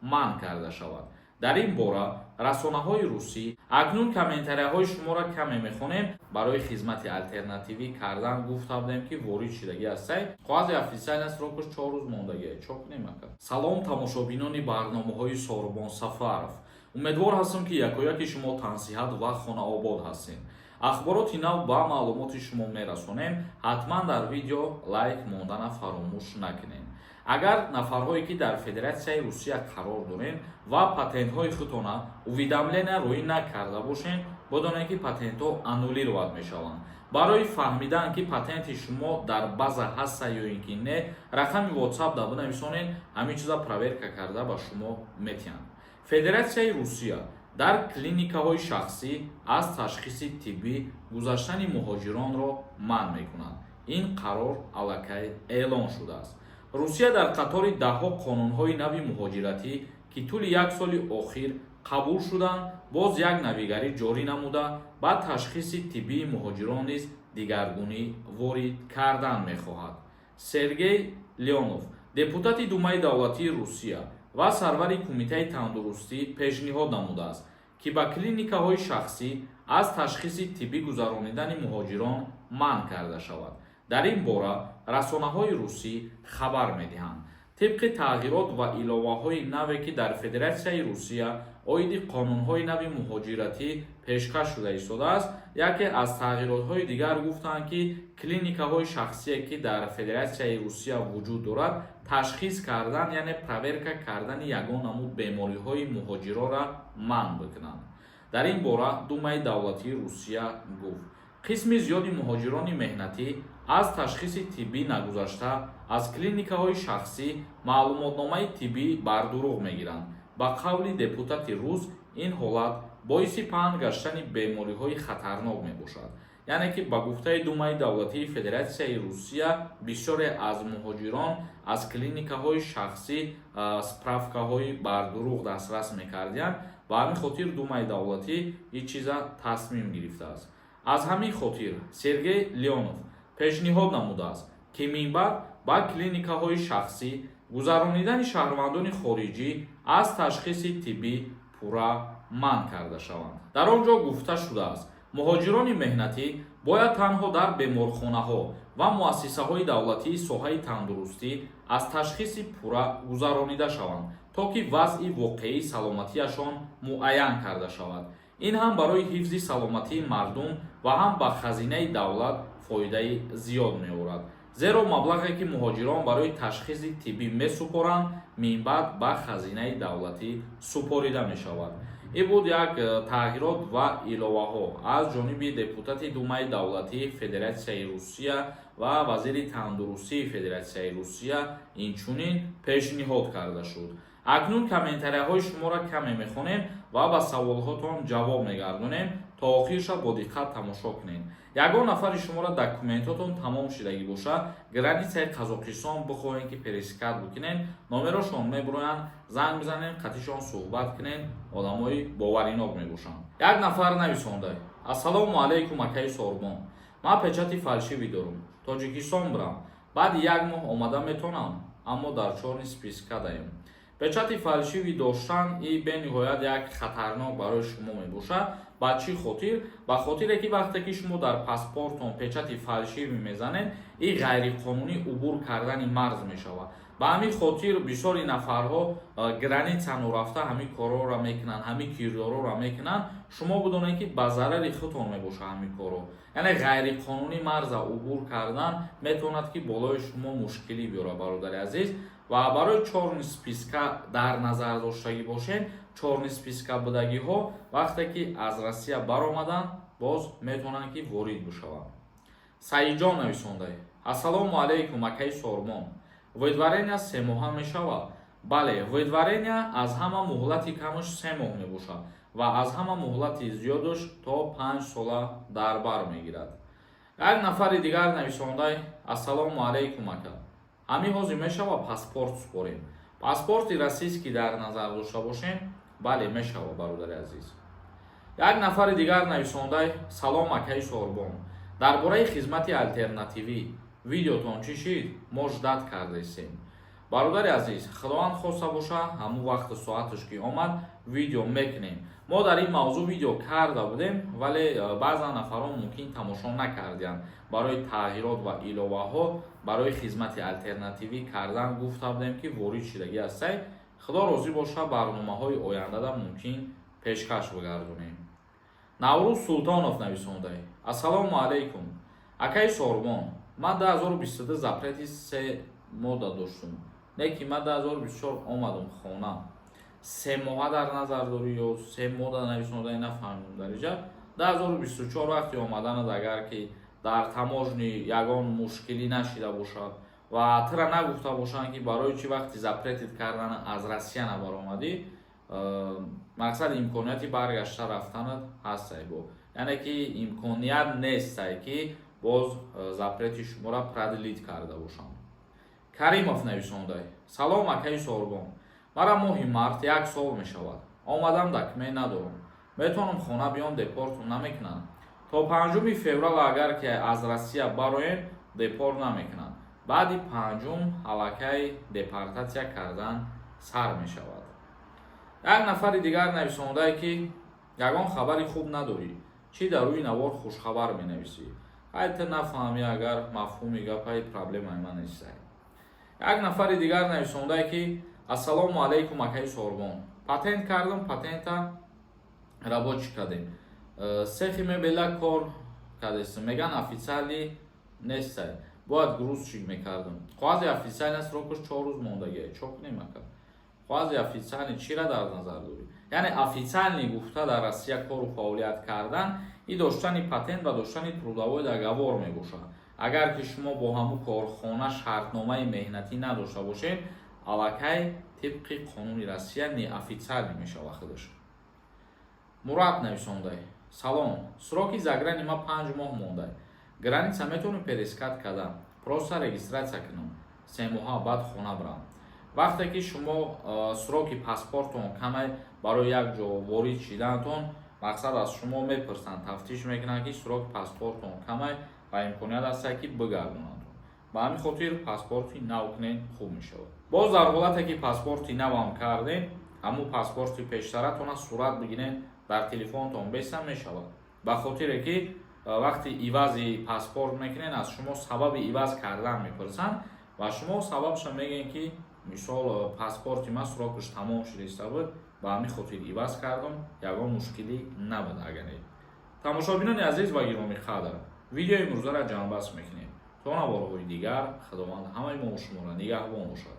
манъ карда шавад. дар ин бора расонаҳои русӣ акнун комментарияҳои шуморо каме мехонем. Барои хизмати алтернативӣ кардан гуфта будем ки ворид шидаги аст сайт қоғази официални срокаш 4 рӯз мондагиа чоп намекард. Салом тамошобинони барномаҳои Сорбон Сафаров, умедвор ҳастам ки якояки шумо тансиҳат ва хонаобод ҳастед. ахбороти нав ба маълумоти шумо мерасонем. ҳатман дар видео лайк мондана фаромӯш накунед. агар нафарҳое ки дар Федератсияи Русия қарор дорен ва патентҳои худтона уведомления рӯй накарда бошед, бодонед ки патентҳо аннулировад мешаванд. барои фаҳмидан ки патенти шумо дар база ҳаста ё ин ки не, рақами WhatsApp да бинависонед, ҳамин чиза проверка карда ба шумо метиҳанд. Федератсияи Русия дар клиникаҳои шахсӣ аз ташхиси тиббӣ гузаштани муҳоҷиронро манъ мекунад. ин қарор аллакай эълон шудааст. Русия дар қатори даҳҳо қонунҳои нави муҳоҷиратӣ ки тӯли як соли охир қабул шуданд, боз як навигарӣ ҷорӣ намуда ба ташхиси тиббии муҳоҷирон низ дигаргунӣ ворид кардан мехоҳад. Сергей Леонов, депутати Думаи давлатии Русия ва сарвари Кумитаи тандурустӣ пешниҳод намудааст, ки ба клиникаҳои шахсӣ аз ташхиси тиббӣ гузаронидани муҳоҷирон манъ карда шавад. дар ин бора расонаҳои русӣ хабар медиҳанд. тибқи тағйирот ва иловаҳои наве ки дар Федератсияи Русия оиди қонунҳои нави муҳоҷиратӣ пешкаш шуда истодааст, яке аз тағйиротҳои дигар гуфтанд ки клиникаҳои шахсие ки дар Федератсияи Русия вуҷуд дорад, ташхис кардан яъне проверка кардани ягон намуд бемориҳои муҳоҷирора манъ бикунанд. дар ин бора Думаи давлатии Русия гуфт қисми зиёди муҳоҷирони меҳнатӣ аз ташхиси тиббӣ нагузашта аз клиникаҳои шахсӣ маълумотномаи тиббӣ бар дурӯғ мегиранд. ба қавли депутати рус, ин ҳолат боиси паҳн гаштани бемориҳои хатарнок мебошад. яъне ки ба гуфтаи Думаи давлатии Федератсияи Русия бисёре аз муҳоҷирон аз клиникаҳои шахсӣ справкаҳои бар дурӯғ дастрас мекарданд. ба ҳамин хотир Думаи давлатӣ ин чиза тасмим гирифтааст. аз ҳамин хотир Сергей Леонов пешниҳод намудааст ки минбаъд ба клиникаҳои шахсӣ гузаронидани шаҳрвандони хориҷӣ аз ташхиси тиббӣ пурра манъ карда шаванд. дар он ҷо гуфта шудааст муҳоҷирони меҳнатӣ бояд танҳо дар беморхонаҳо ва муассисаҳои давлатии соҳаи тандурустӣ аз ташхиси пурра гузаронида шаванд, то ки вазъи воқеии саломатиашон муайян карда шавад. ин ҳам барои ҳифзи саломатии мардум ва ҳам ба хазинаи давлат фоидаи зиёд меорад. зеро маблағе ки муҳоҷирон барои ташхиси тиббӣ месупоранд, минбаъд ба хазинаи давлатӣ супорида мешавад. ин буд як тағйирот ва иловаҳо аз ҷониби депутати Думаи давлатии Федератсияи Русия ва вазири тандурустии Федератсияи Русия инчунин пешниҳод карда шуд. акнун комментарияҳои шуморо каме мехонем ва ба саволҳотон ҷавоб мегардонем. то охирша бо диққат тамошо кунед. ягон нафари шуморо документотон тамом шидагӣ бошад, границаи Қазоқистон бихоҳед ки пересикат бикунед, номерошон мебуроянд, занг бизанед, қатишон суҳбат кунед, одамои боваринок мебошанд. як нафар нависонда: ассалому алайкум акаи Сорбон, ман печати фалшивӣ дорам, Тоҷикистон бирам, баъди як моҳ омада метонам, аммо дар чорни спискадаем. печати фалшивӣ доштан ин бениҳоят як хатарнок барои шумо мебошад. ба чӣ хотир? ба хотире ки вақте ки шумо дар паспортон печати фалшивӣ мезанед, ин ғайриқонунӣ убур кардани марз мешавад. ба ҳамин хотир бисёри нафарҳо границано рафта ҳамин корҳоро мекунанд, ҳамин кирдорҳоро мекунанд. шумо бидонед ки ба зарари худтон мебошад ҳамин корҳо. яъне ғайриқонунӣ марза убур кардан метавонад ки болои шумо мушкилӣ биёрад. бародари азиз, ва барои чорни списка дар назар доштагӣ бошед. чорни списка будагиҳо вақте ки аз Россия баромаданд, боз метавонанд ки ворид бишаванд. Саидҷон нависондай: ассалому алайкум акаи Сорбон, воидварения 3 моҳа мешавад? бале, воидварения аз ҳама муҳлати камаш 3 моҳ мебошад ва аз ҳама муҳлати зиёдаш то 5 сола дар бар мегирад. як нафари дигар нависондай: ассалому алайкум ака, ҳамин ҳозир мешавад паспорт супорем? паспорти российский дар назар дошта бошем? бале, мешавад бародари азиз. як нафари дигар нависондай: салом акаи Сорбон, дар бораи хизмати алтернативӣ видеотон чӣ шид? мо ждат карда истем. бародари азиз, худованд хоста боша, ҳамун вақту соаташ ки омад видео мекунем. мо дар ин мавзӯъ видео карда будем, вале баъзан нафарон мумкин тамошо накардиянд. барои тағйирот ва иловаҳо барои хизмати алтернативӣ кардан гуфта будем ки ворид шудагӣ ҳастай. худо розӣ боша, барномаҳои ояндада мумкин пешкаш бигардонем. наврӯз султонов нависондай: ассалому алайкум. акаи Сорбон, ман 2022 запрети 3 мода доштум. неки ман 2024 омадам хона. 3 моҳа дар назар дорӣ ё 3 мода нависондай, нафаҳмидам дар инҷа. 2024 вақти омаданад агар ки дар таможни ягон мушкилӣ нашида бошад ва тира нагуфта бошанд ки барои чӣ вақти запретит кардан аз Россия набаромадӣ, мақсад имконияти баргашта рафтанат ҳастай бо. яъне ки имконият нестай ки боз запрети шуморо продлит карда бошанд. Каримов нависондай: салом акаи Сорбон, мара моҳи март 1 сол мешавад. омадам документ надорам. метавонам хона биём, депортам намекунанд? то 5 феврал агар ки аз Россия бароем, депорт намекунанд. баъди 5 аллакай депортатсия кардан сар мешавад. як нафари дигар нависондай ки ягон хабари хуб надорӣ, чӣ дар рӯи навор хушхабар менависӣ? ҳайта нафаҳмӣ, агар мафҳуми гапаи проблемаи ман нестай. як нафари дигар нависондай ки ассалому алайкум акаи Сорбон, патент кардам, патента рабочий кардем. сехи мебела кор кардем, меган официали нестай, бояд грузчик мекардам. қоғази официални срокаш 4 рӯз мондагиа, чок немакард. қоғази официални чира дар назар дорӣ? яъне официални гуфта дар Россия кору фаъолият кардан и доштани патент ва доштани трудовой договор мебошад. агар ки шумо бо ҳамун корхона шартномаи меҳнатӣ надошта бошед, аллакай тибқи қонуни Россия неофициалӣ мешавад худаш. Мурад нависондай: салом, сроки заграни ма 5 моҳ мондай. граница метавонам перескат кардам, просто регистратсия кунам, 3 моҳа баъд хона барам. вақте ки шумо сроки паспортон камай барои як ҷо ворид шиданатон, мақсад аз шумо мепурсанд, тафтиш мекунанд ки сроки паспортон камай ва имконият ҳастай ки бигардонанд. ба ҳамин хотир паспорти нав кунед, хуб мешавад. боз дар ҳолате ки паспорти навам кардем, ҳамун паспорти пештаратона сурат бигиред, дар телефонтон беса мешавад. ба хотире ки вақти ивази паспорт мекунед, аз шумо сабаби иваз кардан мепурсанд ва шумо сабабша мегӯед ки мисол паспорти ман срокаш тамом шуда иста буд, ба ҳамин хотир иваз кардам, ягон мушкилӣ набуд. агаре тамошобинони азиз ва гиромӣ қадр, видеои имрӯзаро ҷамъбаст мекунем. то наворҳои дигар, худованд ҳамаи мо шуморо нигаҳбон бошад.